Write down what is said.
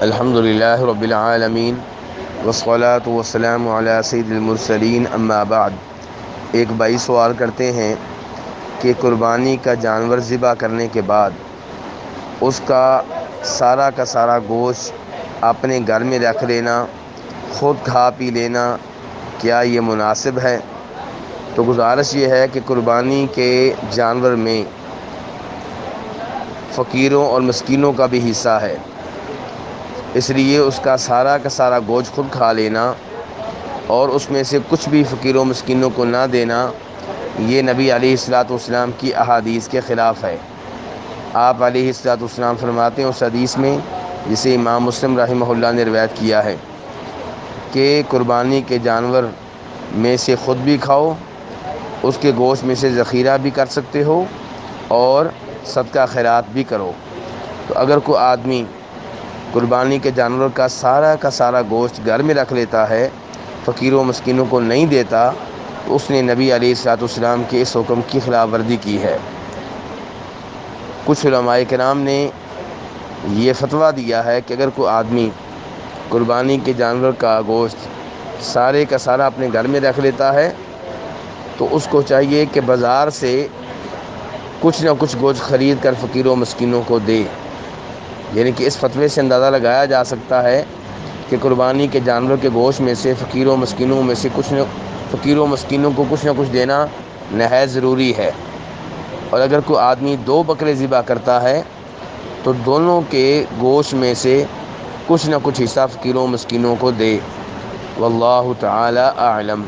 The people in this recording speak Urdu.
الحمدللہ رب العالمین والصلاة والسلام علی سید المرسلین اما بعد۔ ایک بھائی سوال کرتے ہیں کہ قربانی کا جانور ذبح کرنے کے بعد اس کا سارا گوشت اپنے گھر میں رکھ لینا، خود کھا پی لینا، کیا یہ مناسب ہے؟ تو گزارش یہ ہے کہ قربانی کے جانور میں فقیروں اور مسکینوں کا بھی حصہ ہے، اس لیے اس کا سارا گوشت خود کھا لینا اور اس میں سے کچھ بھی فقیروں مسکینوں کو نہ دینا، یہ نبی علیہ السلام کی احادیث کے خلاف ہے۔ آپ علیہ السلام فرماتے ہیں اس حدیث میں جسے امام مسلم رحمہ اللہ نے روایت کیا ہے کہ قربانی کے جانور میں سے خود بھی کھاؤ، اس کے گوشت میں سے ذخیرہ بھی کر سکتے ہو اور صدقہ خیرات بھی کرو۔ تو اگر کوئی آدمی قربانی کے جانور کا سارا گوشت گھر میں رکھ لیتا ہے، فقیروں مسکینوں کو نہیں دیتا، تو اس نے نبی علیہ السلام کے اس حکم کی خلاف ورزی کی ہے۔ کچھ علماء کرام نے یہ فتویٰ دیا ہے کہ اگر کوئی آدمی قربانی کے جانور کا گوشت سارا اپنے گھر میں رکھ لیتا ہے تو اس کو چاہیے کہ بازار سے کچھ نہ کچھ گوشت خرید کر فقیروں مسکینوں کو دے۔ یعنی کہ اس فتوے سے اندازہ لگایا جا سکتا ہے کہ قربانی کے جانور کے گوشت میں سے فقیروں مسکینوں کو کچھ نہ کچھ دینا نہایت ضروری ہے۔ اور اگر کوئی آدمی 2 بکرے ذبح کرتا ہے تو دونوں کے گوشت میں سے کچھ نہ کچھ حصہ فقیروں مسکینوں کو دے۔ واللہ تعالی اعلم۔